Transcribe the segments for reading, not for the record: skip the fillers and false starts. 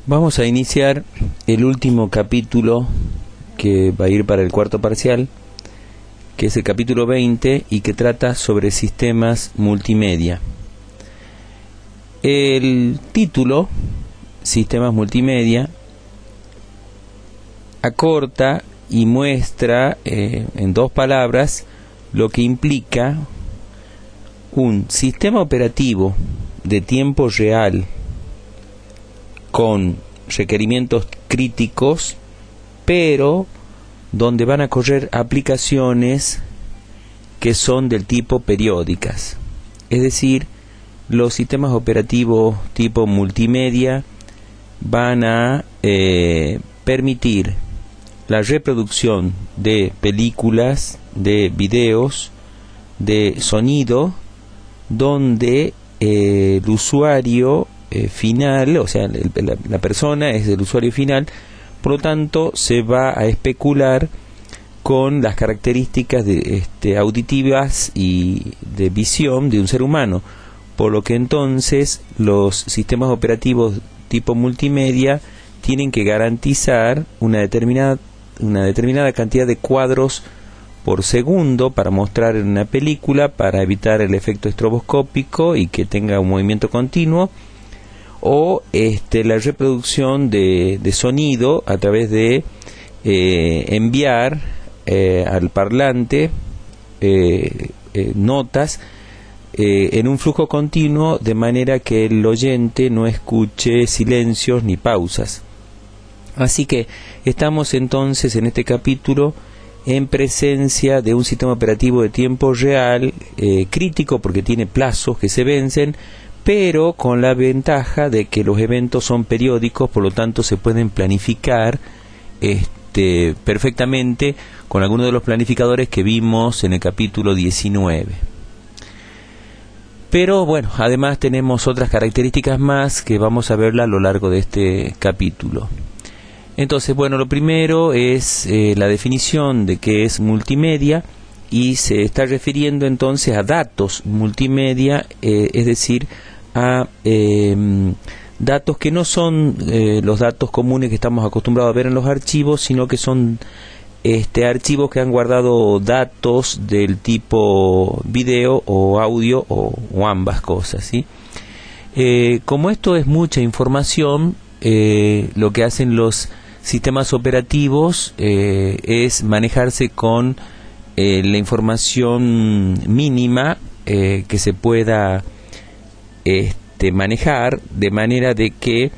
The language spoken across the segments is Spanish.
Vamos a iniciar el último capítulo que va a ir para el cuarto parcial, que es el capítulo 20 y que trata sobre sistemas multimedia. El título, Sistemas Multimedia, acorta y muestra en dos palabras lo que implica un sistema operativo de tiempo real con requerimientos críticos, pero donde van a correr aplicaciones que son del tipo periódicas. Es decir, los sistemas operativos tipo multimedia van a permitir la reproducción de películas, de videos, de sonido, donde el usuario final, o sea, la persona es el usuario final, por lo tanto se va a especular con las características auditivas y de visión de un ser humano, por lo que entonces los sistemas operativos tipo multimedia tienen que garantizar una determinada cantidad de cuadros por segundo para mostrar en una película, para evitar el efecto estroboscópico y que tenga un movimiento continuo, o la reproducción de sonido a través de enviar al parlante notas en un flujo continuo, de manera que el oyente no escuche silencios ni pausas. Así que estamos entonces en este capítulo en presencia de un sistema operativo de tiempo real crítico, porque tiene plazos que se vencen, pero con la ventaja de que los eventos son periódicos, por lo tanto se pueden planificar perfectamente con algunos de los planificadores que vimos en el capítulo 19. Pero bueno, además tenemos otras características más que vamos a verla a lo largo de este capítulo. Entonces, bueno, lo primero es la definición de qué es multimedia, y se está refiriendo entonces a datos multimedia, es decir, a datos que no son los datos comunes que estamos acostumbrados a ver en los archivos, sino que son archivos que han guardado datos del tipo video o audio o ambas cosas, ¿sí? Como esto es mucha información, lo que hacen los sistemas operativos es manejarse con la información mínima que se pueda manejar, de manera de que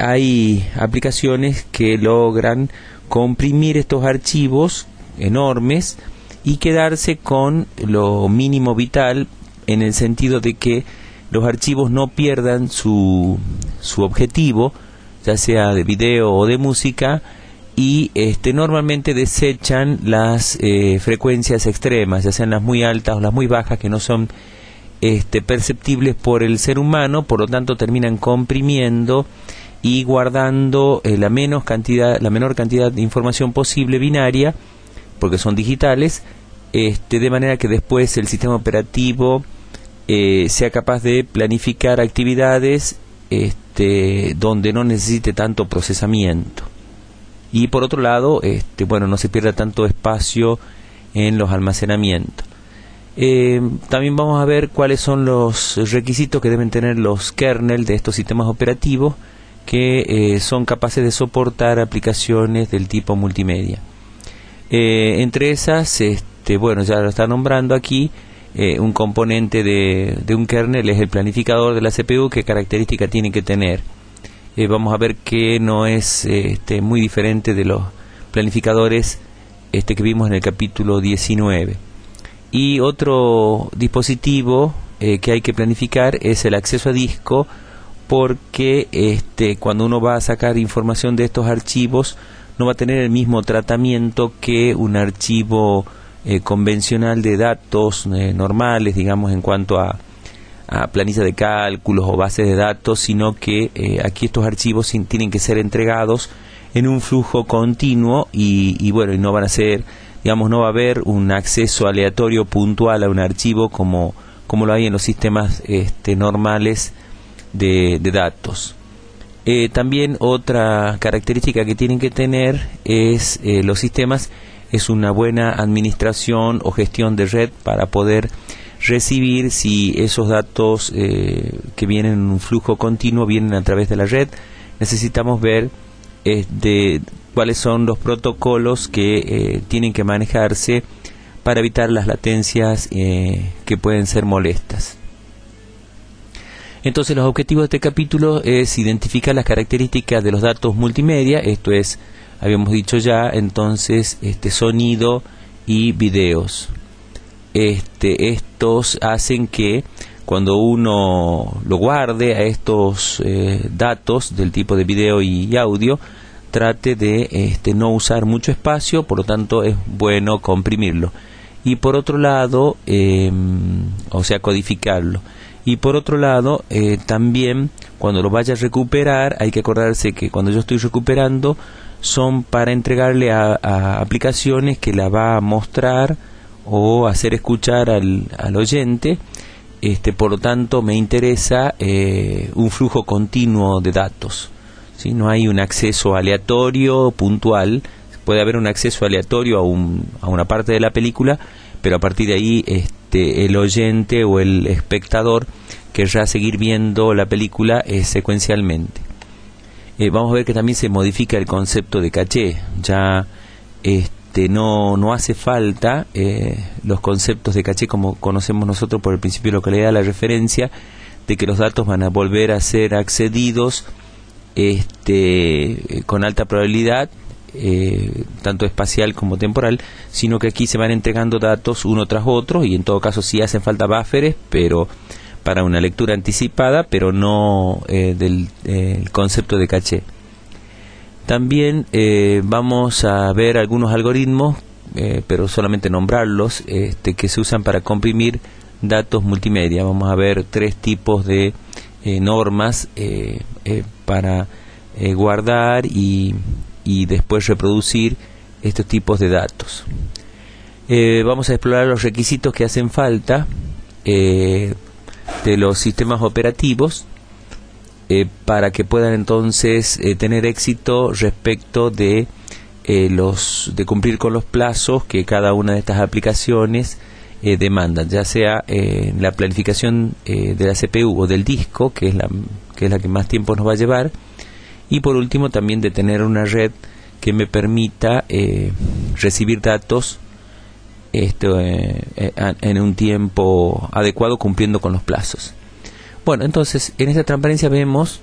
hay aplicaciones que logran comprimir estos archivos enormes y quedarse con lo mínimo vital, en el sentido de que los archivos no pierdan su objetivo, ya sea de video o de música, y normalmente desechan las frecuencias extremas, ya sean las muy altas o las muy bajas, que no son perceptibles por el ser humano. Por lo tanto terminan comprimiendo y guardando la menor cantidad de información posible binaria, porque son digitales, de manera que después el sistema operativo sea capaz de planificar actividades donde no necesite tanto procesamiento, y por otro lado no se pierda tanto espacio en los almacenamientos. También vamos a ver cuáles son los requisitos que deben tener los kernel de estos sistemas operativos, que son capaces de soportar aplicaciones del tipo multimedia. Entre esas, ya lo está nombrando aquí, un componente de un kernel es el planificador de la CPU. ¿Qué característica tiene que tener? Vamos a ver que no es muy diferente de los planificadores que vimos en el capítulo 19. Y otro dispositivo que hay que planificar es el acceso a disco, porque cuando uno va a sacar información de estos archivos no va a tener el mismo tratamiento que un archivo convencional de datos normales, digamos, en cuanto a planillas de cálculos o bases de datos, sino que aquí estos archivos tienen que ser entregados en un flujo continuo y no van a ser, digamos, no va a haber un acceso aleatorio puntual a un archivo como lo hay en los sistemas normales de datos. También otra característica que tienen que tener es los sistemas, es una buena administración o gestión de red para poder recibir si esos datos que vienen en un flujo continuo vienen a través de la red. Necesitamos ver cuáles son los protocolos que tienen que manejarse para evitar las latencias que pueden ser molestas. Entonces, los objetivos de este capítulo es identificar las características de los datos multimedia, esto es, habíamos dicho ya, entonces, sonido y videos. Estos hacen que cuando uno lo guarde a estos datos del tipo de video y audio, trate de no usar mucho espacio, por lo tanto es bueno comprimirlo. Y por otro lado, o sea, codificarlo. Y por otro lado, también cuando lo vaya a recuperar, hay que acordarse que cuando yo estoy recuperando, son para entregarle a aplicaciones que la va a mostrar o hacer escuchar al oyente. Por lo tanto, me interesa un flujo continuo de datos, ¿sí? No hay un acceso aleatorio puntual. Puede haber un acceso aleatorio a una parte de la película, pero a partir de ahí el oyente o el espectador querrá seguir viendo la película secuencialmente. Vamos a ver que también se modifica el concepto de caché. Ya no hace falta los conceptos de caché como conocemos nosotros por el principio de localidad, la referencia de que los datos van a volver a ser accedidos con alta probabilidad, tanto espacial como temporal, sino que aquí se van entregando datos uno tras otro, y en todo caso sí hacen falta buffers, pero para una lectura anticipada, pero no del concepto de caché. También vamos a ver algunos algoritmos, pero solamente nombrarlos, que se usan para comprimir datos multimedia. Vamos a ver 3 tipos de normas para guardar y después reproducir estos tipos de datos. Vamos a explorar los requisitos que hacen falta de los sistemas operativos para que puedan entonces tener éxito respecto de cumplir con los plazos que cada una de estas aplicaciones demandan, ya sea la planificación de la CPU o del disco, que es la que más tiempo nos va a llevar, y por último también de tener una red que me permita recibir datos en un tiempo adecuado, cumpliendo con los plazos. Bueno, entonces en esta transparencia vemos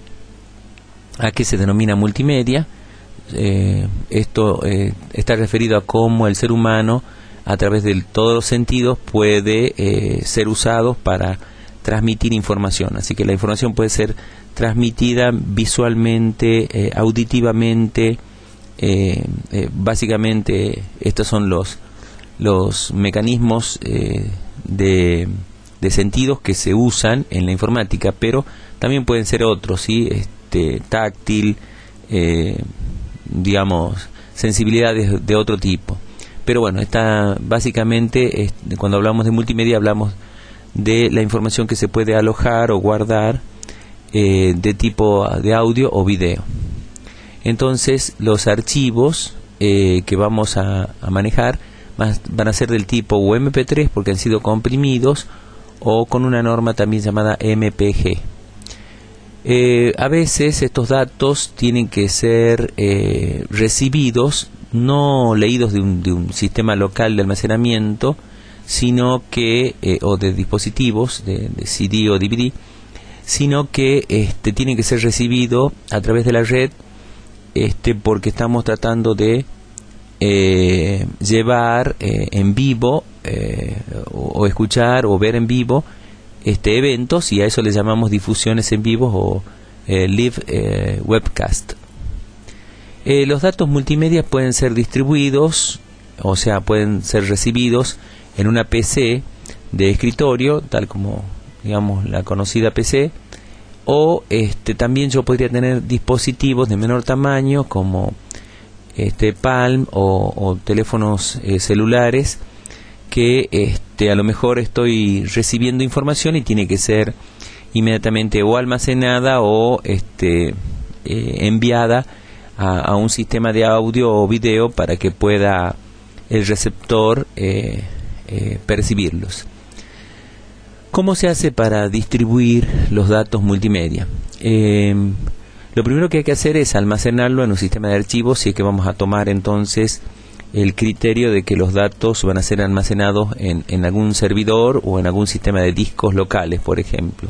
a qué se denomina multimedia. Esto está referido a cómo el ser humano, a través de todos los sentidos, puede ser usado para transmitir información. Así que la información puede ser transmitida visualmente, auditivamente. Básicamente estos son los mecanismos de sentidos que se usan en la informática, pero también pueden ser otros, ¿sí? Táctil, digamos, sensibilidades de otro tipo. Pero bueno, básicamente, cuando hablamos de multimedia, hablamos de la información que se puede alojar o guardar de tipo de audio o video. Entonces, los archivos que vamos a manejar van a ser del tipo o MP3 porque han sido comprimidos, o con una norma también llamada MPG. A veces estos datos tienen que ser recibidos, no leídos de un sistema local de almacenamiento, sino que o de dispositivos de CD o DVD, sino que tienen que ser recibidos a través de la red, porque estamos tratando de llevar en vivo o escuchar o ver en vivo eventos, y a eso le llamamos difusiones en vivo o live webcast. Los datos multimedia pueden ser distribuidos, o sea, pueden ser recibidos en una PC de escritorio, tal como, digamos, la conocida PC, o también yo podría tener dispositivos de menor tamaño como Palm o teléfonos celulares, que a lo mejor estoy recibiendo información y tiene que ser inmediatamente o almacenada o enviada a un sistema de audio o video para que pueda el receptor percibirlos. ¿Cómo se hace para distribuir los datos multimedia? Lo primero que hay que hacer es almacenarlo en un sistema de archivos, si es que vamos a tomar entonces el criterio de que los datos van a ser almacenados en algún servidor o en algún sistema de discos locales, por ejemplo.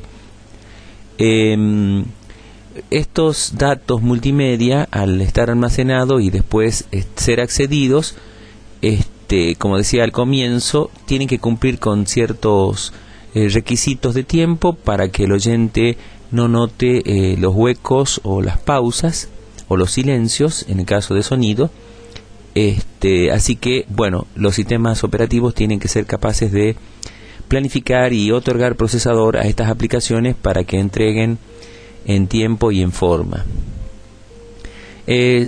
Estos datos multimedia, al estar almacenados y después ser accedidos, como decía al comienzo, tienen que cumplir con ciertos requisitos de tiempo para que el oyente no note los huecos o las pausas o los silencios en el caso de sonido. Así que, bueno, los sistemas operativos tienen que ser capaces de planificar y otorgar procesador a estas aplicaciones para que entreguen en tiempo y en forma.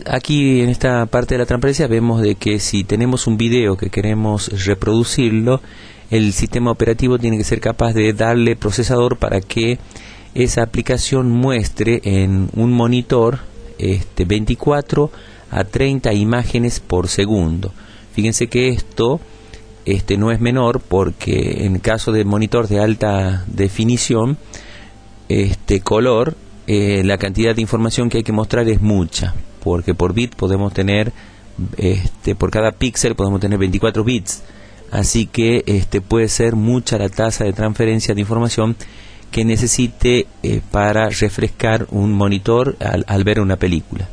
Aquí en esta parte de la transparencia vemos de que si tenemos un video que queremos reproducirlo, el sistema operativo tiene que ser capaz de darle procesador para que esa aplicación muestre en un monitor 24 a 30 imágenes por segundo. Fíjense que esto no es menor, porque en caso de monitor de alta definición, color, la cantidad de información que hay que mostrar es mucha, porque por bit podemos tener, por cada píxel podemos tener 24 bits, así que puede ser mucha la tasa de transferencia de información que necesite para refrescar un monitor al ver una película.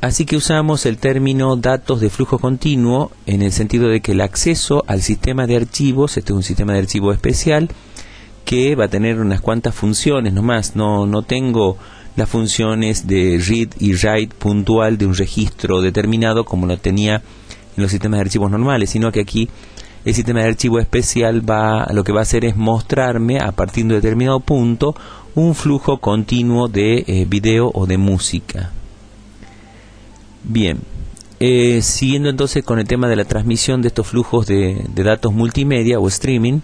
Así que usamos el término datos de flujo continuo en el sentido de que el acceso al sistema de archivos, este es un sistema de archivo especial que va a tener unas cuantas funciones nomás, no tengo las funciones de read y write puntual de un registro determinado como lo tenía en los sistemas de archivos normales, sino que aquí el sistema de archivo especial lo que va a hacer es mostrarme a partir de un determinado punto un flujo continuo de video o de música. Bien, siguiendo entonces con el tema de la transmisión de estos flujos de datos multimedia o streaming,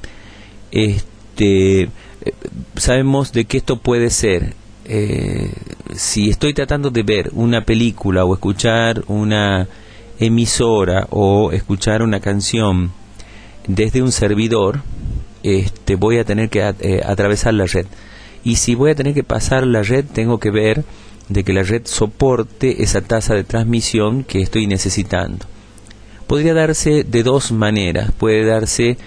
sabemos de que esto puede ser, si estoy tratando de ver una película o escuchar una emisora o escuchar una canción desde un servidor, voy a tener que atravesar la red, y si voy a tener que pasar la red, tengo que ver de que la red soporte esa tasa de transmisión que estoy necesitando. Podría darse de dos maneras. Puede darse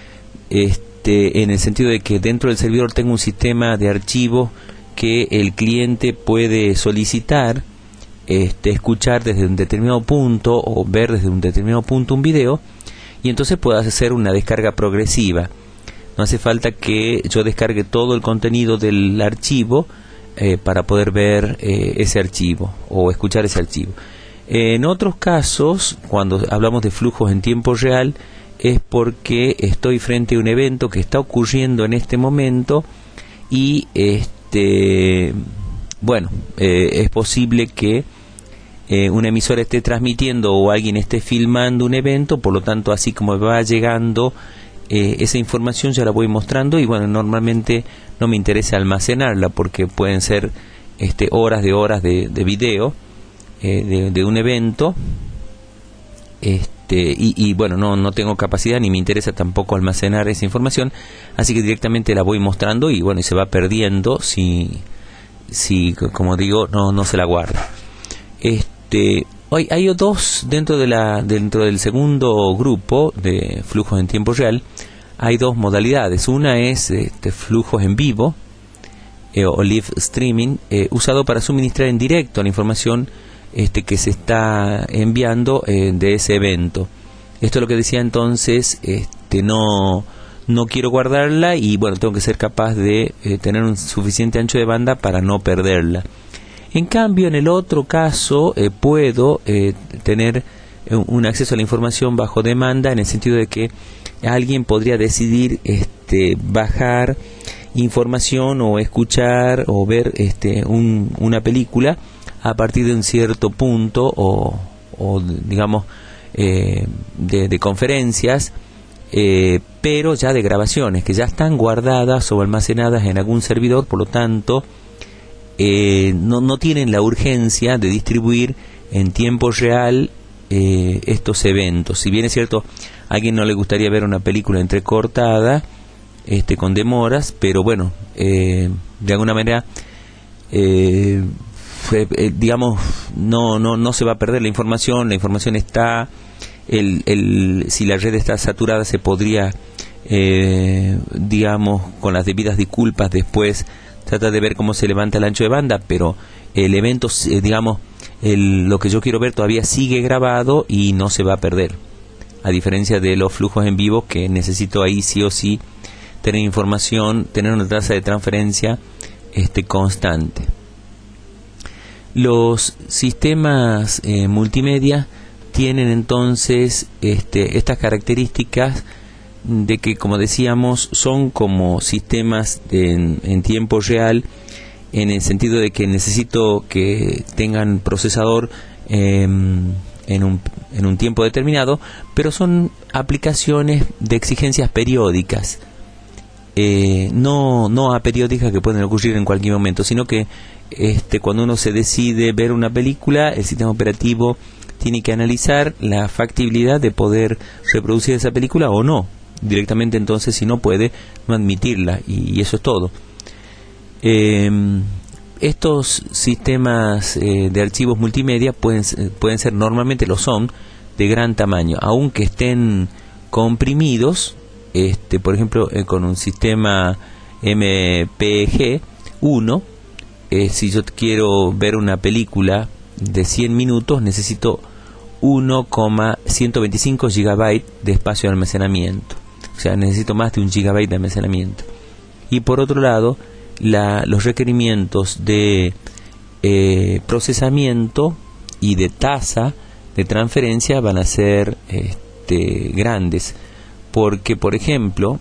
en el sentido de que dentro del servidor tengo un sistema de archivo que el cliente puede solicitar escuchar desde un determinado punto o ver desde un determinado punto un video, y entonces puedo hacer una descarga progresiva. No hace falta que yo descargue todo el contenido del archivo para poder ver ese archivo o escuchar ese archivo. En otros casos, cuando hablamos de flujos en tiempo real, es porque estoy frente a un evento que está ocurriendo en este momento y es posible que una emisora esté transmitiendo o alguien esté filmando un evento, por lo tanto, así como va llegando esa información, ya la voy mostrando, y bueno, normalmente no me interesa almacenarla porque pueden ser horas de video de un evento, y bueno, no tengo capacidad ni me interesa tampoco almacenar esa información, así que directamente la voy mostrando y bueno, y se va perdiendo si como digo, no se la guarda. Hoy hay dos dentro del segundo grupo de flujos en tiempo real. Hay dos modalidades. Una es flujos en vivo o live streaming, usado para suministrar en directo la información que se está enviando de ese evento. Esto es lo que decía entonces, no quiero guardarla y bueno, tengo que ser capaz de tener un suficiente ancho de banda para no perderla. En cambio, en el otro caso, puedo tener un acceso a la información bajo demanda, en el sentido de que alguien podría decidir bajar información o escuchar o ver una película a partir de un cierto punto o digamos de conferencias, pero ya de grabaciones que ya están guardadas o almacenadas en algún servidor. Por lo tanto, no tienen la urgencia de distribuir en tiempo real estos eventos. Si bien es cierto, a alguien no le gustaría ver una película entrecortada, con demoras, pero bueno, de alguna manera, digamos, no se va a perder la información está, si la red está saturada se podría, digamos, con las debidas disculpas después trata de ver cómo se levanta el ancho de banda, pero el evento, digamos, lo que yo quiero ver todavía sigue grabado y no se va a perder, a diferencia de los flujos en vivo que necesito ahí sí o sí tener información, tener una tasa de transferencia constante. Los sistemas multimedia tienen entonces estas características de que, como decíamos, son como sistemas en tiempo real, en el sentido de que necesito que tengan procesador en un tiempo determinado, pero son aplicaciones de exigencias periódicas, no aperiódicas que pueden ocurrir en cualquier momento, sino que cuando uno se decide ver una película, el sistema operativo tiene que analizar la factibilidad de poder reproducir esa película o no. Directamente, entonces, si no puede, no admitirla, y eso es todo. Estos sistemas de archivos multimedia pueden ser, normalmente lo son, de gran tamaño, aunque estén comprimidos. Por ejemplo, con un sistema MPG-1, si yo quiero ver una película de 100 minutos, necesito 1,125 GB de espacio de almacenamiento. O sea, necesito más de 1 GB de almacenamiento. Y por otro lado, los requerimientos de procesamiento y de tasa de transferencia van a ser grandes. Porque, por ejemplo,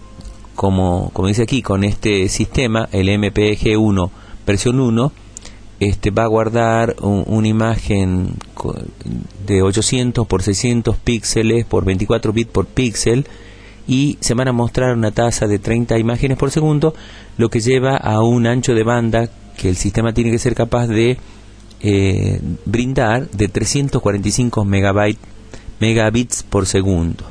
como dice aquí, con este sistema, el MPG-1 versión 1, va a guardar una imagen de 800 por 600 píxeles por 24 bits por píxel, y se van a mostrar una tasa de 30 imágenes por segundo, lo que lleva a un ancho de banda que el sistema tiene que ser capaz de brindar de 345 megabits por segundo.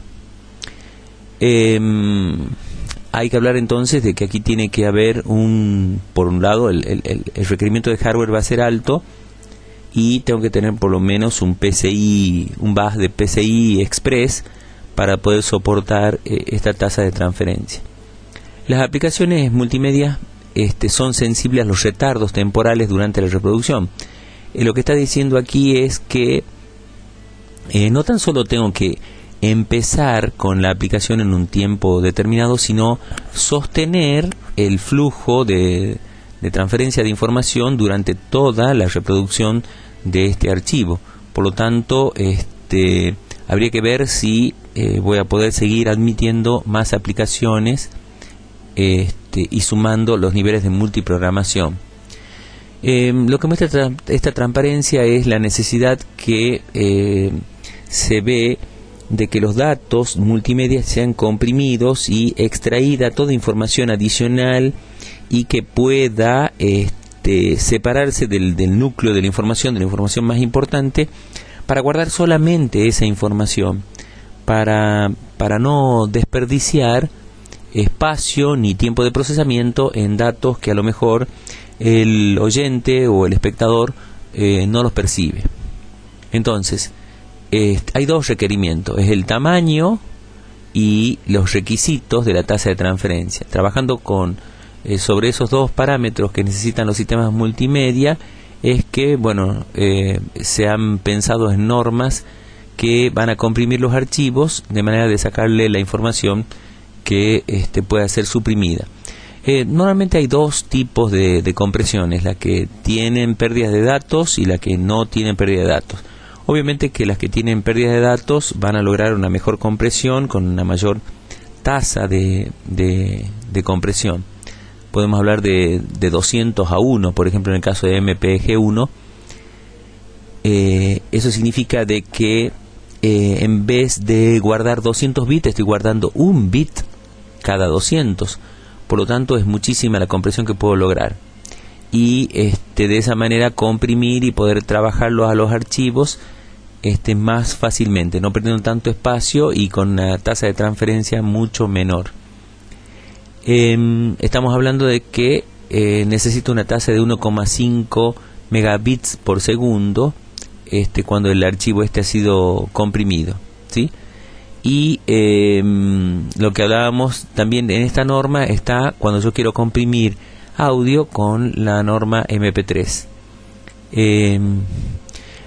Hay que hablar entonces de que aquí tiene que haber por un lado, el requerimiento de hardware va a ser alto, y tengo que tener por lo menos un PCI, un bus de PCI Express para poder soportar esta tasa de transferencia. Las aplicaciones multimedia son sensibles a los retardos temporales durante la reproducción. Lo que está diciendo aquí es que no tan solo tengo que empezar con la aplicación en un tiempo determinado, sino sostener el flujo de transferencia de información durante toda la reproducción de este archivo. Por lo tanto, habría que ver si voy a poder seguir admitiendo más aplicaciones y sumando los niveles de multiprogramación. Lo que muestra esta transparencia es la necesidad que se ve de que los datos multimedia sean comprimidos y extraída toda información adicional, y que pueda separarse del núcleo de la información más importante, para guardar solamente esa información, para no desperdiciar espacio ni tiempo de procesamiento en datos que a lo mejor el oyente o el espectador no los percibe. Entonces, hay dos requerimientos: es el tamaño y los requisitos de la tasa de transferencia. Trabajando sobre esos dos parámetros que necesitan los sistemas multimedia, es que se han pensado en normas que van a comprimir los archivos de manera de sacarle la información que pueda ser suprimida. Normalmente hay dos tipos de compresiones: la que tienen pérdidas de datos y la que no tienen pérdida de datos. Obviamente que las que tienen pérdida de datos van a lograr una mejor compresión con una mayor tasa de compresión. Podemos hablar de 200:1, por ejemplo, en el caso de MPG-1. Eso significa de que en vez de guardar 200 bits, estoy guardando 1 bit cada 200. Por lo tanto, es muchísima la compresión que puedo lograr. y de esa manera comprimir y poder trabajarlos a los archivos más fácilmente, no perdiendo tanto espacio y con una tasa de transferencia mucho menor. Estamos hablando de que necesito una tasa de 1,5 megabits por segundo cuando el archivo ha sido comprimido, ¿sí? Y lo que hablábamos también en esta norma está cuando yo quiero comprimir audio con la norma MP3.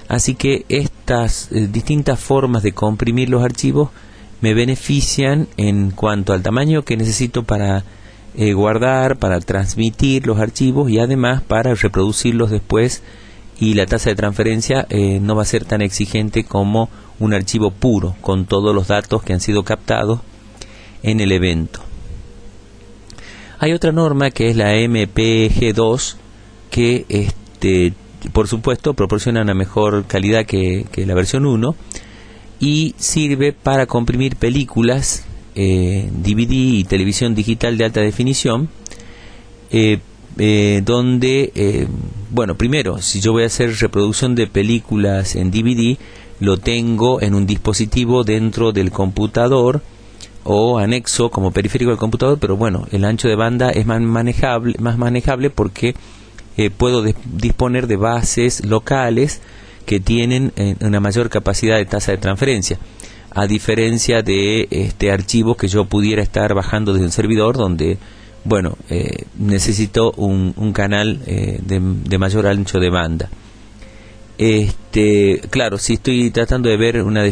Así que estas distintas formas de comprimir los archivos me benefician en cuanto al tamaño que necesito para guardar, para transmitir los archivos y además para reproducirlos después, y la tasa de transferencia no va a ser tan exigente como un archivo puro con todos los datos que han sido captados en el evento. Hay otra norma que es la MPEG-2 que por supuesto proporciona una mejor calidad que la versión 1 y sirve para comprimir películas, DVD y televisión digital de alta definición, donde, bueno, primero, si yo voy a hacer reproducción de películas en DVD, lo tengo en un dispositivo dentro del computador o anexo como periférico del computador, pero bueno, el ancho de banda es más manejable porque puedo disponer de bases locales que tienen una mayor capacidad de tasa de transferencia, a diferencia de archivos que yo pudiera estar bajando desde un servidor donde, bueno, necesito un canal de mayor ancho de banda. Claro, si estoy tratando de ver una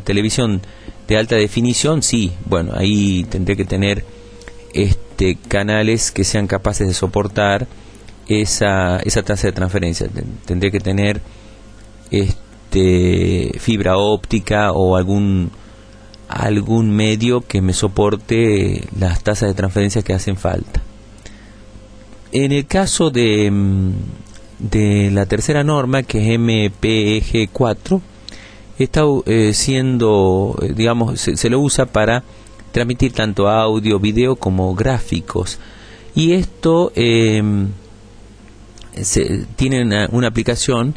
televisión de alta definición, sí, bueno, ahí tendré que tener canales que sean capaces de soportar esa tasa de transferencia. Tendré que tener fibra óptica o algún medio que me soporte las tasas de transferencia que hacen falta. En el caso de la tercera norma, que es MPEG-4, está siendo, digamos, se lo usa para transmitir tanto audio, video como gráficos, y esto tiene una aplicación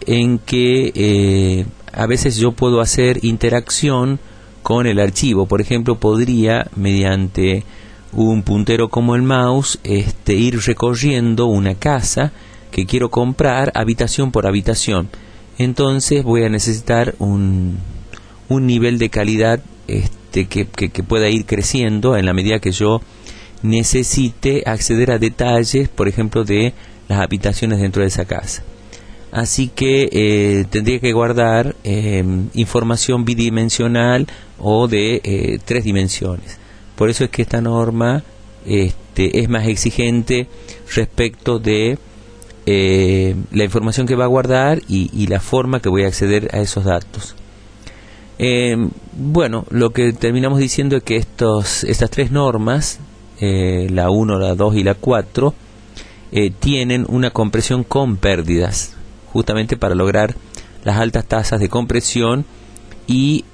en que a veces yo puedo hacer interacción con el archivo. Por ejemplo, podría, mediante un puntero como el mouse, ir recorriendo una casa que quiero comprar habitación por habitación. Entonces voy a necesitar un nivel de calidad que pueda ir creciendo en la medida que yo necesite acceder a detalles, por ejemplo, de las habitaciones dentro de esa casa. Así que tendría que guardar información bidimensional o de 3 dimensiones. Por eso es que esta norma es más exigente respecto de la información que va a guardar y la forma que voy a acceder a esos datos. Bueno, lo que terminamos diciendo es que estas 3 normas, la 1, la 2 y la 4, tienen una compresión con pérdidas, justamente para lograr las altas tasas de compresión, y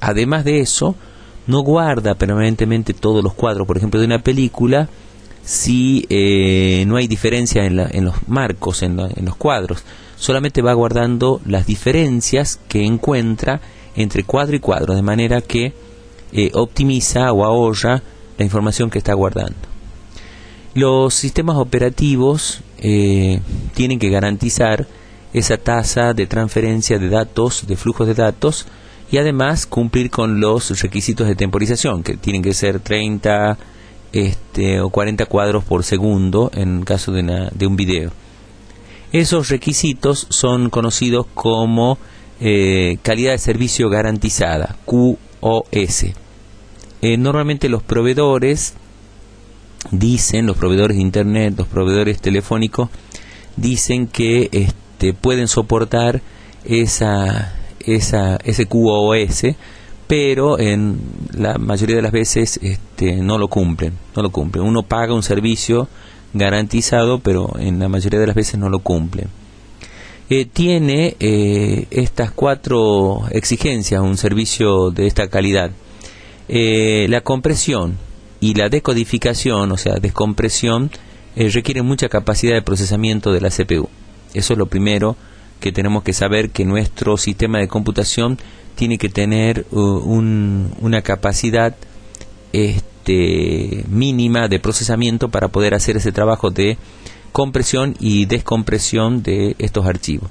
además de eso no guarda permanentemente todos los cuadros, por ejemplo, de una película, si no hay diferencia en los marcos, en los cuadros. Solamente va guardando las diferencias que encuentra entre cuadro y cuadro, de manera que optimiza o ahorra la información que está guardando. Los sistemas operativos tienen que garantizar esa tasa de transferencia de datos, de flujos de datos, y además cumplir con los requisitos de temporización, que tienen que ser 30 o 40 cuadros por segundo en caso de un video. Esos requisitos son conocidos como calidad de servicio garantizada, QoS. Normalmente los proveedores dicen, los proveedores de internet, los proveedores telefónicos, dicen que pueden soportar ese QoS, pero en la mayoría de las veces no lo cumplen. Uno paga un servicio garantizado, pero en la mayoría de las veces no lo cumplen. Tiene estas 4 exigencias un servicio de esta calidad: la compresión y la decodificación, o sea, descompresión, requieren mucha capacidad de procesamiento de la CPU. Eso es lo primero que tenemos que saber, que nuestro sistema de computación tiene que tener una capacidad mínima de procesamiento para poder hacer ese trabajo de compresión y descompresión de estos archivos.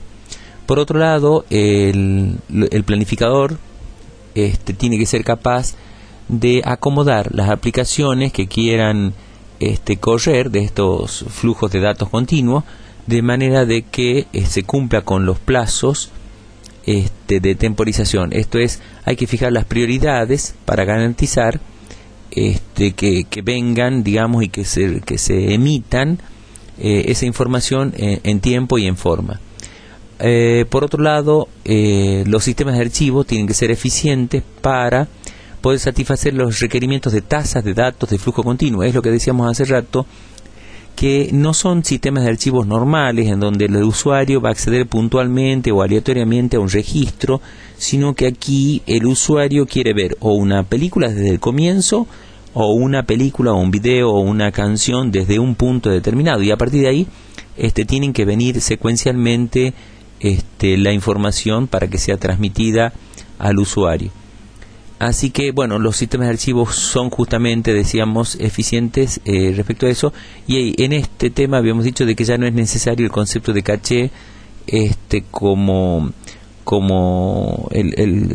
Por otro lado, el planificador tiene que ser capaz de acomodar las aplicaciones que quieran correr de estos flujos de datos continuos, de manera de que se cumpla con los plazos de temporización. Esto es, hay que fijar las prioridades para garantizar que vengan, digamos, y que se emitan esa información en tiempo y en forma. Por otro lado, los sistemas de archivo tienen que ser eficientes para poder satisfacer los requerimientos de tasas de datos de flujo continuo. Es lo que decíamos hace rato, que no son sistemas de archivos normales en donde el usuario va a acceder puntualmente o aleatoriamente a un registro, sino que aquí el usuario quiere ver o una película desde el comienzo, o una película o un video o una canción desde un punto determinado, y a partir de ahí tienen que venir secuencialmente la información para que sea transmitida al usuario. Así que, bueno, los sistemas de archivos son justamente, decíamos, eficientes respecto a eso. Y en este tema habíamos dicho de que ya no es necesario el concepto de caché como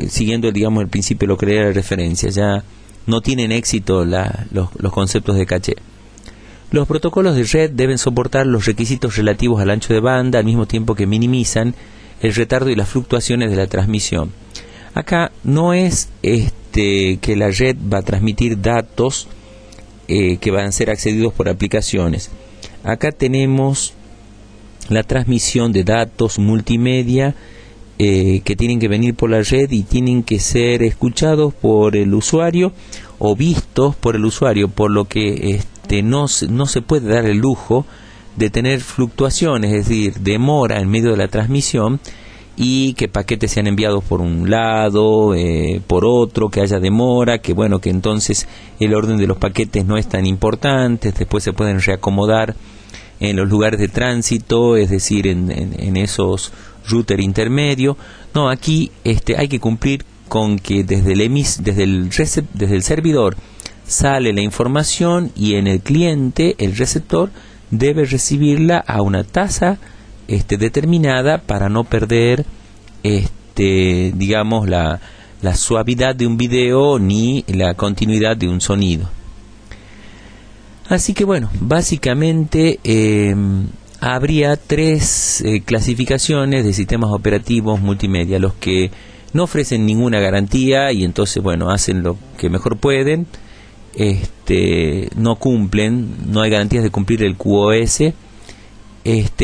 siguiendo, digamos, el principio de lo que era la referencia. Ya no tienen éxito los conceptos de caché. Los protocolos de red deben soportar los requisitos relativos al ancho de banda, al mismo tiempo que minimizan el retardo y las fluctuaciones de la transmisión. Acá no es que la red va a transmitir datos que van a ser accedidos por aplicaciones. Acá tenemos la transmisión de datos multimedia que tienen que venir por la red y tienen que ser escuchados por el usuario o vistos por el usuario, por lo que no se puede dar el lujo de tener fluctuaciones, es decir, demora en medio de la transmisión, y que paquetes sean enviados por un lado, por otro, que haya demora, que bueno, que entonces el orden de los paquetes no es tan importante, después se pueden reacomodar en los lugares de tránsito, es decir, en esos router intermedio. No, aquí hay que cumplir con que desde el servidor sale la información, y en el cliente el receptor debe recibirla a una tasa determinada para no perder digamos la suavidad de un video ni la continuidad de un sonido. Así que bueno, básicamente habría tres clasificaciones de sistemas operativos multimedia: los que no ofrecen ninguna garantía y entonces bueno, hacen lo que mejor pueden, no cumplen, no hay garantías de cumplir el QoS.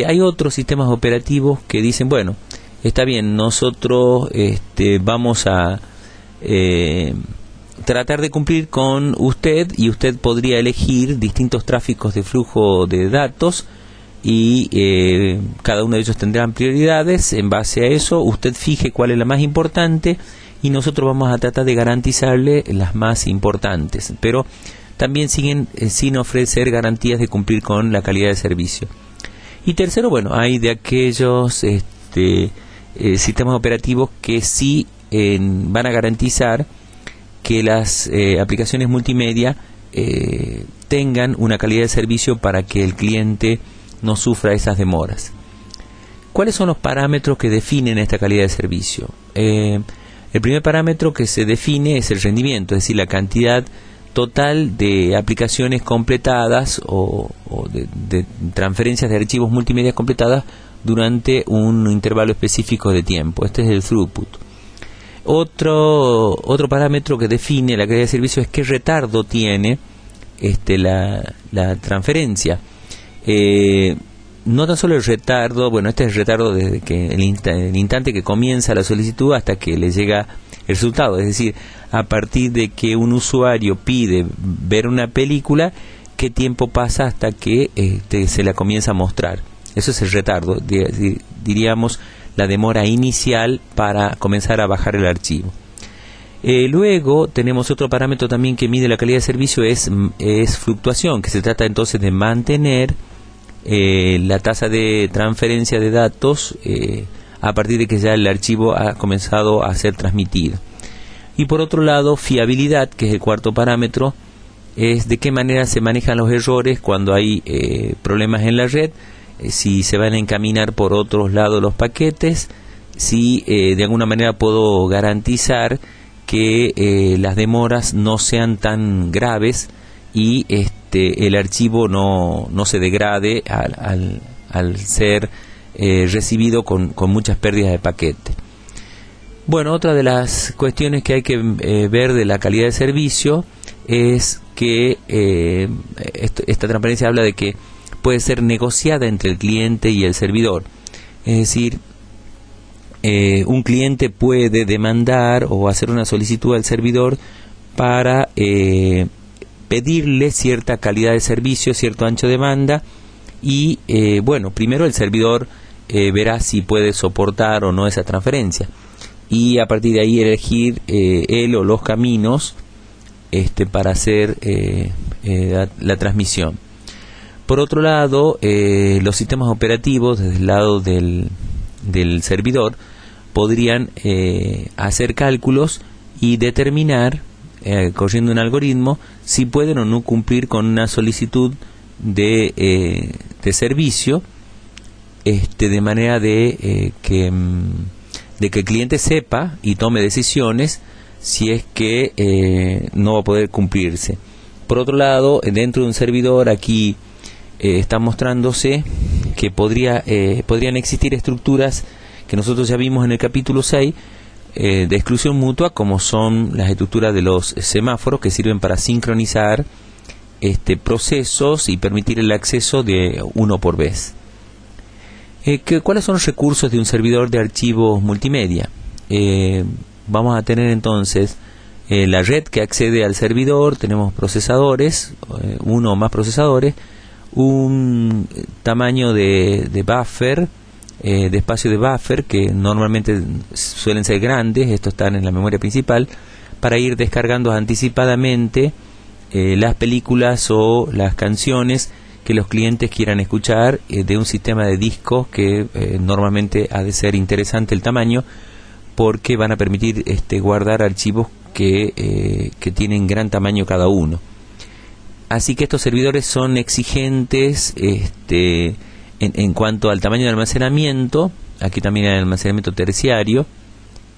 Hay otros sistemas operativos que dicen, bueno, está bien, nosotros vamos a tratar de cumplir con usted, y usted podría elegir distintos tráficos de flujo de datos, y cada uno de ellos tendrán prioridades. En base a eso, usted fije cuál es la más importante, y nosotros vamos a tratar de garantizarle las más importantes, pero también siguen sin ofrecer garantías de cumplir con la calidad de servicio. Y tercero, bueno, hay de aquellos sistemas operativos que sí van a garantizar que las aplicaciones multimedia tengan una calidad de servicio para que el cliente no sufra esas demoras. ¿Cuáles son los parámetros que definen esta calidad de servicio? El primer parámetro que se define es el rendimiento, es decir, la cantidad total de aplicaciones completadas o de transferencias de archivos multimedia completadas durante un intervalo específico de tiempo. Este es el throughput. Otro parámetro que define la calidad de servicio es qué retardo tiene la transferencia. No tan solo el retardo, bueno, este es el retardo desde que el instante que comienza la solicitud hasta que le llega el resultado, es decir, a partir de que un usuario pide ver una película, qué tiempo pasa hasta que se la comienza a mostrar. Eso es el retardo, diríamos la demora inicial para comenzar a bajar el archivo. Luego tenemos otro parámetro también que mide la calidad de servicio, es fluctuación, que se trata entonces de mantener la tasa de transferencia de datos a partir de que ya el archivo ha comenzado a ser transmitido. Y por otro lado, fiabilidad, que es el cuarto parámetro, es de qué manera se manejan los errores cuando hay problemas en la red, si se van a encaminar por otros lados los paquetes, si de alguna manera puedo garantizar que las demoras no sean tan graves y el archivo no se degrade al ser recibido con muchas pérdidas de paquete. Bueno, otra de las cuestiones que hay que ver de la calidad de servicio es que esta transparencia habla de que puede ser negociada entre el cliente y el servidor. Es decir, un cliente puede demandar o hacer una solicitud al servidor para pedirle cierta calidad de servicio, cierto ancho de banda, y bueno, primero el servidor verá si puede soportar o no esa transferencia, y a partir de ahí elegir él o los caminos para hacer la transmisión. Por otro lado, los sistemas operativos desde el lado del servidor podrían hacer cálculos y determinar, corriendo un algoritmo, si pueden o no cumplir con una solicitud de servicio, de manera de que el cliente sepa y tome decisiones si es que no va a poder cumplirse. Por otro lado, dentro de un servidor aquí está mostrándose que podrían existir estructuras que nosotros ya vimos en el capítulo 6 de exclusión mutua, como son las estructuras de los semáforos, que sirven para sincronizar procesos y permitir el acceso de uno por vez. ¿Cuáles son los recursos de un servidor de archivos multimedia? Vamos a tener entonces la red que accede al servidor, tenemos procesadores, uno o más procesadores, un tamaño de buffer, de espacio de buffer, que normalmente suelen ser grandes, estos están en la memoria principal, para ir descargando anticipadamente las películas o las canciones que los clientes quieran escuchar de un sistema de discos que normalmente ha de ser interesante el tamaño, porque van a permitir guardar archivos que tienen gran tamaño cada uno. Así que estos servidores son exigentes en cuanto al tamaño de almacenamiento. Aquí también hay almacenamiento terciario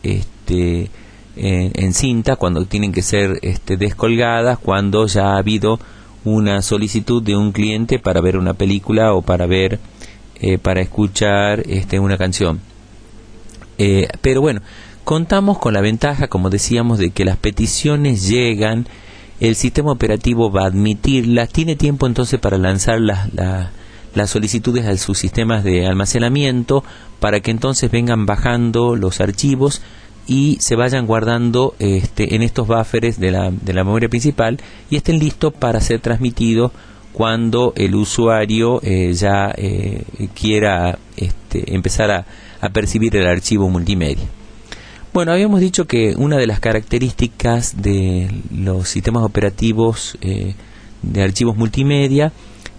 en cinta, cuando tienen que ser descolgadas, cuando ya ha habido una solicitud de un cliente para ver una película o para escuchar una canción. Pero bueno, contamos con la ventaja, como decíamos, de que las peticiones llegan, el sistema operativo va a admitirlas, tiene tiempo entonces para lanzar las solicitudes a sus sistemas de almacenamiento, para que entonces vengan bajando los archivos y se vayan guardando en estos buffers de la memoria principal, y estén listos para ser transmitidos cuando el usuario ya quiera empezar a percibir el archivo multimedia. Bueno, habíamos dicho que una de las características de los sistemas operativos de archivos multimedia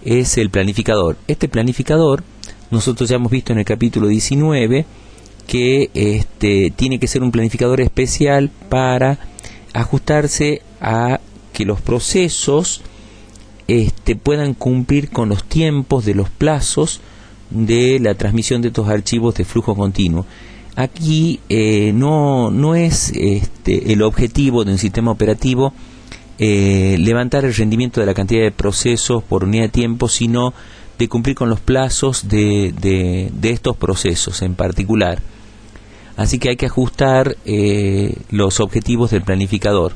es el planificador. Este planificador, nosotros ya hemos visto en el capítulo 19 que tiene que ser un planificador especial para ajustarse a que los procesos puedan cumplir con los tiempos de los plazos de la transmisión de estos archivos de flujo continuo. Aquí no es el objetivo de un sistema operativo levantar el rendimiento de la cantidad de procesos por unidad de tiempo, sino de cumplir con los plazos de estos procesos en particular. Así que hay que ajustar los objetivos del planificador.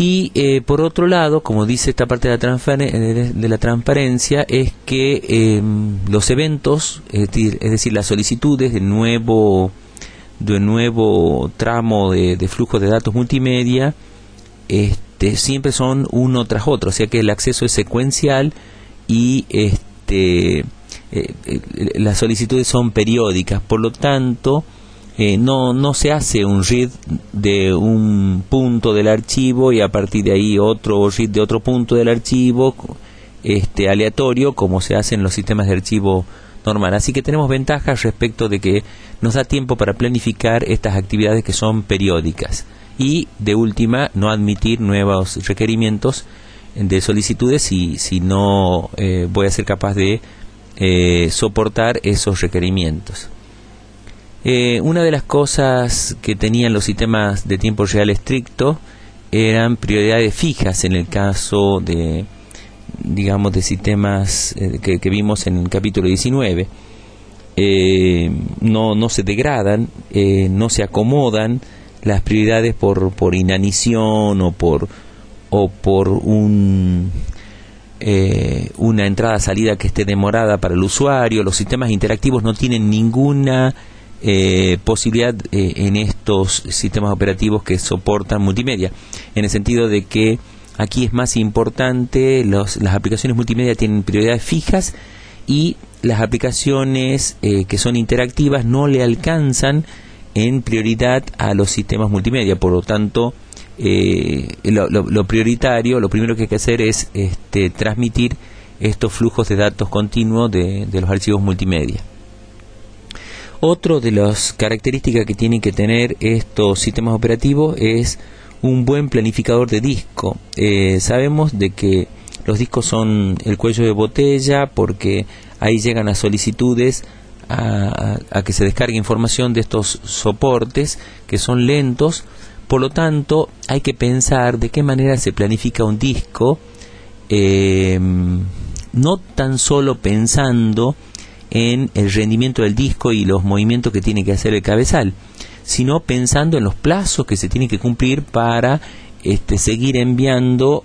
Y por otro lado, como dice esta parte de la transparencia, es que los eventos, es decir, las solicitudes de nuevo tramo de flujo de datos multimedia, siempre son uno tras otro, o sea que el acceso es secuencial y las solicitudes son periódicas. Por lo tanto, no se hace un read de un punto del archivo y a partir de ahí otro read de otro punto del archivo, aleatorio como se hace en los sistemas de archivo normal. Así que tenemos ventajas respecto de que nos da tiempo para planificar estas actividades que son periódicas. Y de última, no admitir nuevos requerimientos de solicitudes si no voy a ser capaz de soportar esos requerimientos. Una de las cosas que tenían los sistemas de tiempo real estricto eran prioridades fijas en el caso de, digamos, de sistemas que vimos en el capítulo 19. No se degradan, no se acomodan las prioridades por inanición o por una entrada-salida que esté demorada para el usuario. Los sistemas interactivos no tienen ninguna posibilidad en estos sistemas operativos que soportan multimedia, en el sentido de que aquí es más importante, las aplicaciones multimedia tienen prioridades fijas y las aplicaciones que son interactivas no le alcanzan en prioridad a los sistemas multimedia. Por lo tanto, lo prioritario, lo primero que hay que hacer es transmitir estos flujos de datos continuos de los archivos multimedia. Otro de las características que tienen que tener estos sistemas operativos es un buen planificador de disco. Sabemos de que los discos son el cuello de botella porque ahí llegan las solicitudes a que se descargue información de estos soportes que son lentos. Por lo tanto, hay que pensar de qué manera se planifica un disco, no tan solo pensando en el rendimiento del disco y los movimientos que tiene que hacer el cabezal, sino pensando en los plazos que se tienen que cumplir para seguir enviando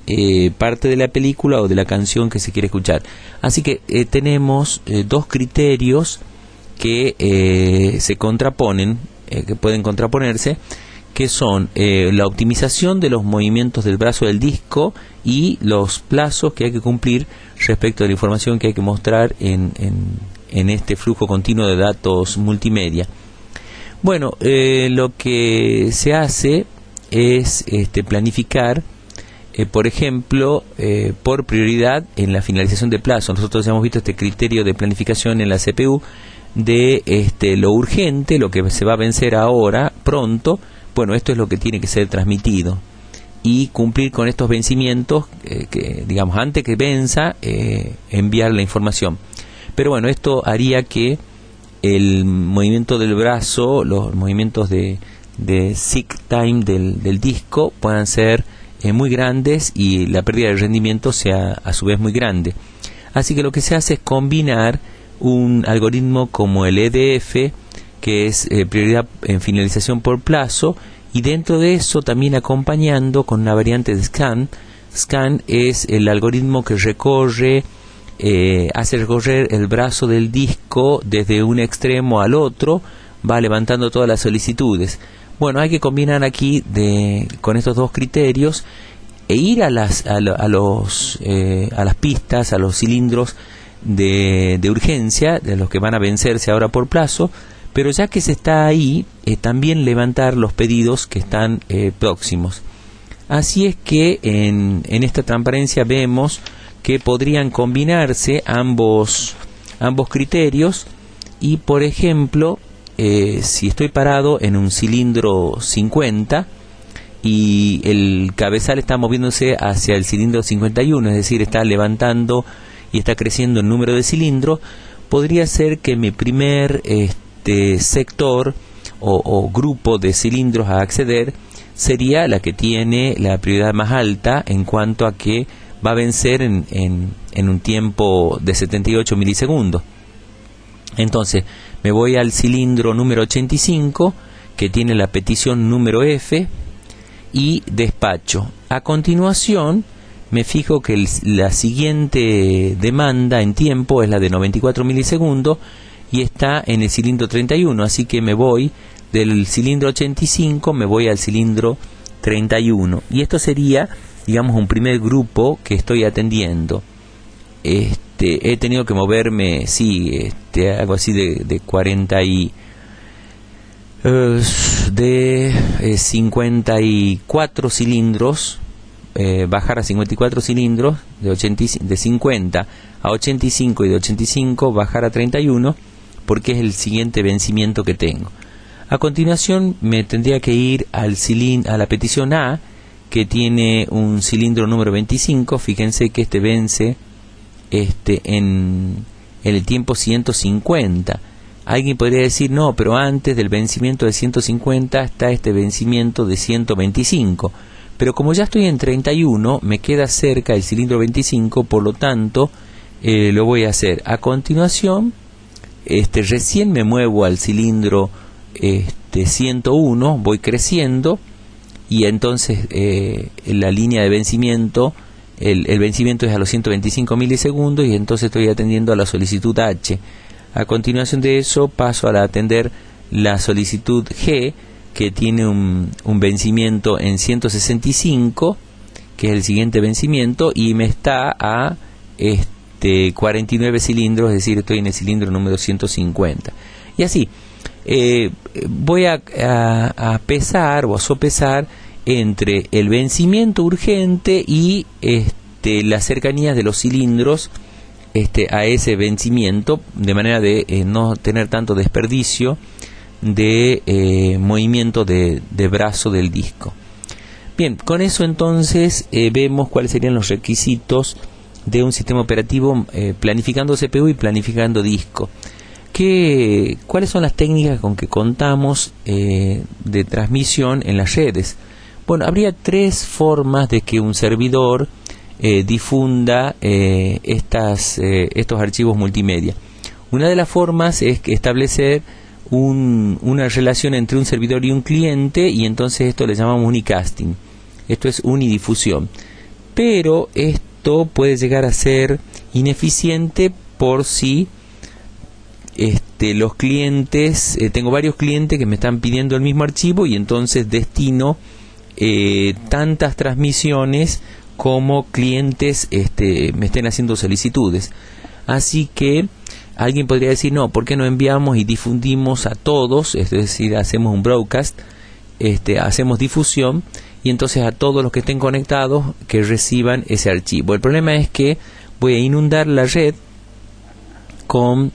parte de la película o de la canción que se quiere escuchar. Así que tenemos dos criterios que se contraponen, que pueden contraponerse, que son la optimización de los movimientos del brazo del disco y los plazos que hay que cumplir respecto a la información que hay que mostrar en este flujo continuo de datos multimedia. Bueno, lo que se hace es planificar, por ejemplo, por prioridad en la finalización de plazo. Nosotros hemos visto este criterio de planificación en la CPU de lo urgente, lo que se va a vencer ahora, pronto. Bueno, esto es lo que tiene que ser transmitido y cumplir con estos vencimientos, que digamos, antes que venza, enviar la información. Pero bueno, esto haría que el movimiento del brazo, los movimientos de seek time del disco puedan ser muy grandes y la pérdida de rendimiento sea a su vez muy grande. Así que lo que se hace es combinar un algoritmo como el EDF, que es prioridad en finalización por plazo, y dentro de eso también acompañando con una variante de scan. Scan es el algoritmo que hace recorrer el brazo del disco desde un extremo al otro, va levantando todas las solicitudes. Bueno, hay que combinar aquí con estos dos criterios e ir a las pistas, a los cilindros de urgencia, de los que van a vencerse ahora por plazo, pero ya que se está ahí, también levantar los pedidos que están próximos. Así es que en esta transparencia vemos que podrían combinarse ambos criterios y, por ejemplo, si estoy parado en un cilindro 50 y el cabezal está moviéndose hacia el cilindro 51, es decir, está levantando y está creciendo el número de cilindros, podría ser que mi primer sector o grupo de cilindros a acceder sería la que tiene la prioridad más alta en cuanto a que va a vencer en un tiempo de 78 milisegundos. Entonces me voy al cilindro número 85, que tiene la petición número F, y despacho. A continuación me fijo que la siguiente demanda en tiempo es la de 94 milisegundos y está en el cilindro 31, así que me voy del cilindro 85, me voy al cilindro 31, y esto sería, digamos, un primer grupo que estoy atendiendo. He tenido que moverme, algo así de 54 cilindros bajar a 54 cilindros, de 50 a 85 y de 85 bajar a 31, porque es el siguiente vencimiento que tengo. A continuación me tendría que ir a la petición A, que tiene un cilindro número 25. Fíjense que este vence en el tiempo 150. Alguien podría decir, no, pero antes del vencimiento de 150 está este vencimiento de 125. Pero como ya estoy en 31, me queda cerca el cilindro 25, por lo tanto, lo voy a hacer. A continuación, recién me muevo al cilindro 101, voy creciendo, y entonces la línea de vencimiento, el vencimiento es a los 125 milisegundos, y entonces estoy atendiendo a la solicitud H. A continuación de eso paso a atender la solicitud G, que tiene un vencimiento en 165, que es el siguiente vencimiento, y me está a 49 cilindros, es decir, estoy en el cilindro número 150. Y así, voy a pesar o a sopesar entre el vencimiento urgente y las cercanías de los cilindros a ese vencimiento, de manera de no tener tanto desperdicio de movimiento de brazo del disco. Bien, con eso entonces vemos cuáles serían los requisitos de un sistema operativo planificando CPU y planificando disco. ¿Cuáles son las técnicas con que contamos de transmisión en las redes? Bueno, habría tres formas de que un servidor difunda estos archivos multimedia. Una de las formas es establecer una relación entre un servidor y un cliente, y entonces esto le llamamos unicasting. Esto es unidifusión. Pero esto puede llegar a ser ineficiente por si los clientes, tengo varios clientes que me están pidiendo el mismo archivo, y entonces destino tantas transmisiones como clientes me estén haciendo solicitudes. Así que alguien podría decir, no, ¿por qué no enviamos y difundimos a todos? Es decir, hacemos un broadcast, hacemos difusión, y entonces a todos los que estén conectados que reciban ese archivo. El problema es que voy a inundar la red con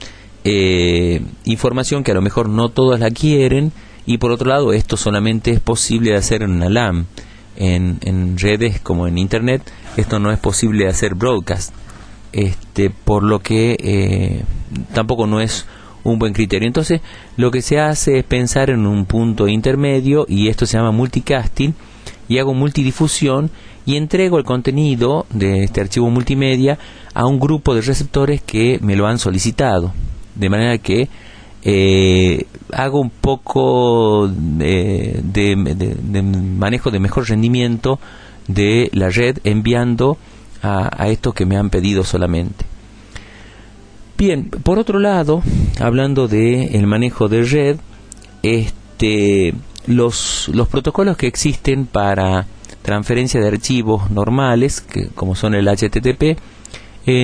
información que a lo mejor no todos la quieren, y por otro lado esto solamente es posible de hacer en una LAN. En redes como en internet esto no es posible de hacer broadcast, por lo que tampoco no es un buen criterio. Entonces lo que se hace es pensar en un punto intermedio, y esto se llama multicasting, y hago multidifusión y entrego el contenido de este archivo multimedia a un grupo de receptores que me lo han solicitado, de manera que hago un poco de manejo de mejor rendimiento de la red, enviando a estos que me han pedido solamente. Bien, por otro lado, hablando de el manejo de red, los protocolos que existen para transferencia de archivos normales, como son el HTTP,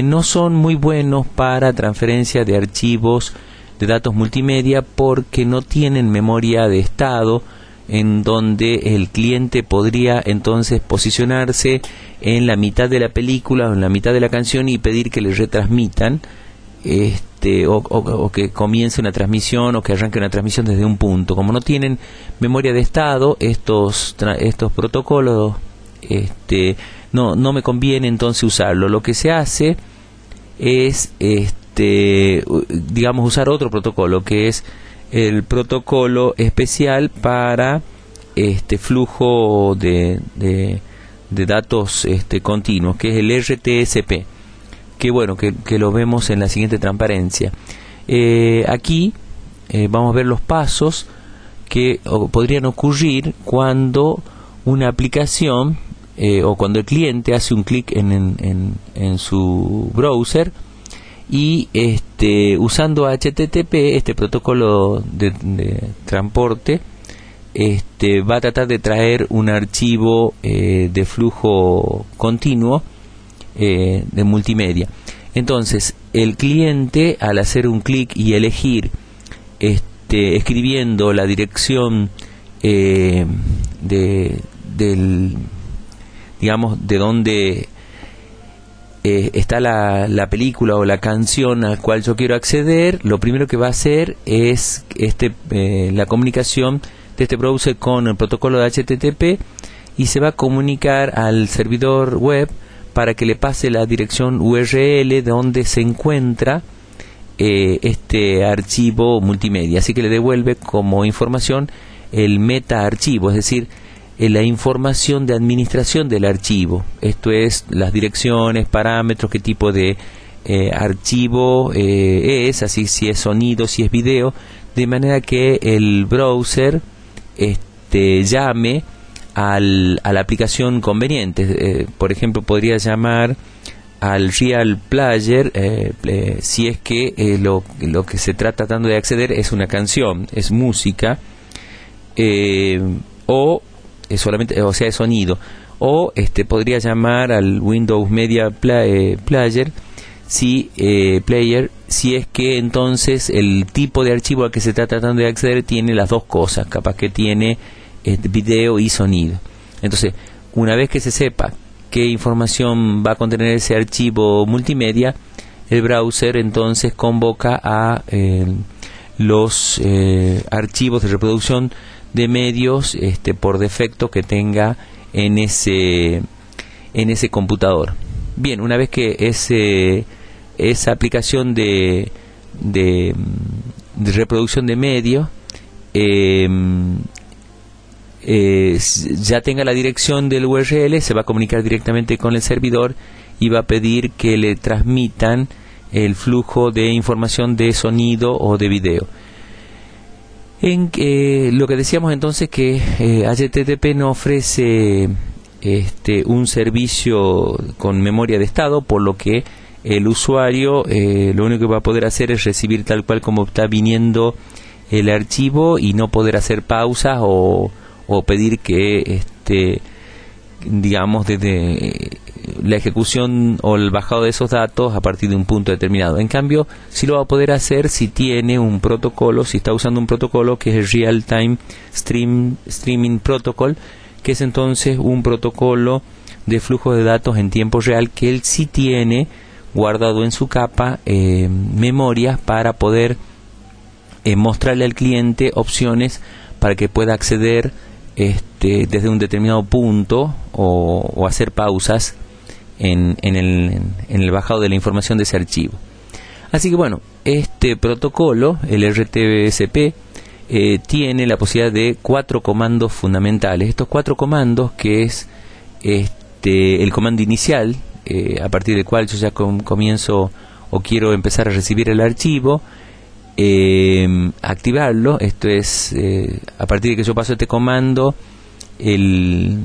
no son muy buenos para transferencia de archivos de datos multimedia, porque no tienen memoria de estado en donde el cliente podría entonces posicionarse en la mitad de la película o en la mitad de la canción y pedir que le retransmitan o que comience una transmisión o que arranque una transmisión desde un punto. Como no tienen memoria de estado, estos protocolos no me conviene entonces usarlo. Lo que se hace es digamos usar otro protocolo, que es el protocolo especial para flujo de datos continuos, que es el RTSP, que bueno, que lo vemos en la siguiente transparencia. Aquí vamos a ver los pasos que podrían ocurrir cuando una aplicación o cuando el cliente hace un clic en su browser, y usando HTTP, este protocolo de transporte, va a tratar de traer un archivo de flujo continuo de multimedia. Entonces el cliente, al hacer un clic y elegir escribiendo la dirección del digamos, de dónde está la película o la canción a la cual yo quiero acceder, lo primero que va a hacer es la comunicación de este browser con el protocolo de HTTP, y se va a comunicar al servidor web para que le pase la dirección URL donde se encuentra este archivo multimedia. Así que le devuelve como información el meta archivo, es decir, la información de administración del archivo. Esto es las direcciones, parámetros, qué tipo de archivo es, así si es sonido, si es video, de manera que el browser llame a la aplicación conveniente. Por ejemplo, podría llamar al Real Player si es que lo que se está tratando de acceder es una canción, es música, o es solamente, o sea, es sonido, o podría llamar al Windows Media Player si es que entonces el tipo de archivo al que se está tratando de acceder tiene las dos cosas, capaz que tiene video y sonido. Entonces, una vez que se sepa qué información va a contener ese archivo multimedia, el browser entonces convoca a los archivos de reproducción de medios por defecto que tenga en ese computador. Bien, una vez que esa aplicación de reproducción de medios ya tenga la dirección del URL, se va a comunicar directamente con el servidor y va a pedir que le transmitan el flujo de información de sonido o de video. Lo que decíamos entonces, que HTTP no ofrece un servicio con memoria de estado, por lo que el usuario lo único que va a poder hacer es recibir tal cual como está viniendo el archivo, y no poder hacer pausas o pedir que digamos, desde la ejecución o el bajado de esos datos a partir de un punto determinado. En cambio, sí lo va a poder hacer si tiene un protocolo, si está usando un protocolo que es el Real Time Streaming Protocol, que es entonces un protocolo de flujo de datos en tiempo real, que él sí tiene guardado en su capa memorias para poder mostrarle al cliente opciones para que pueda acceder desde un determinado punto o hacer pausas en el bajado de la información de ese archivo. Así que bueno, este protocolo, el RTBSP, tiene la posibilidad de 4 comandos fundamentales. Estos 4 comandos, que es el comando inicial, a partir del cual yo ya comienzo o quiero empezar a recibir el archivo, activarlo. Esto es a partir de que yo paso este comando, el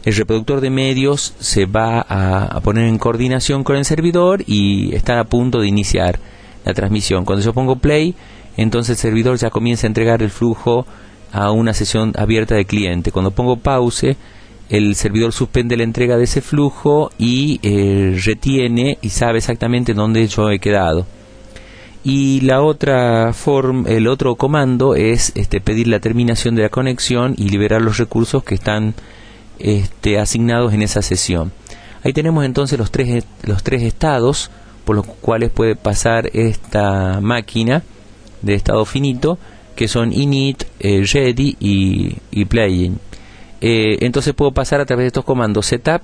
reproductor de medios se va a poner en coordinación con el servidor y está a punto de iniciar la transmisión. Cuando yo pongo play, entonces el servidor ya comienza a entregar el flujo a una sesión abierta de cliente. Cuando pongo pause, el servidor suspende la entrega de ese flujo y retiene y sabe exactamente dónde yo he quedado. Y el otro comando es pedir la terminación de la conexión y liberar los recursos que están asignados en esa sesión. Ahí tenemos entonces los tres estados por los cuales puede pasar esta máquina de estado finito, que son init, ready y playing. Entonces puedo pasar a través de estos comandos setup,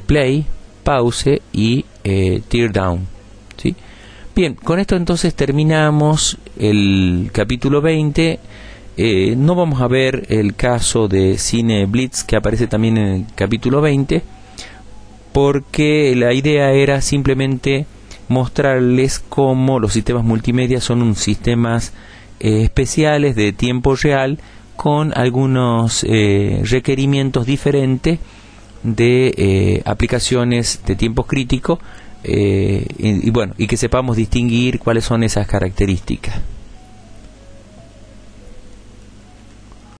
play, pause y tear down, ¿sí? Bien, con esto entonces terminamos el capítulo 20. No vamos a ver el caso de Cine Blitz, que aparece también en el capítulo 20, porque la idea era simplemente mostrarles cómo los sistemas multimedia son unos sistemas especiales de tiempo real, con algunos requerimientos diferentes de aplicaciones de tiempo crítico, y que sepamos distinguir cuáles son esas características.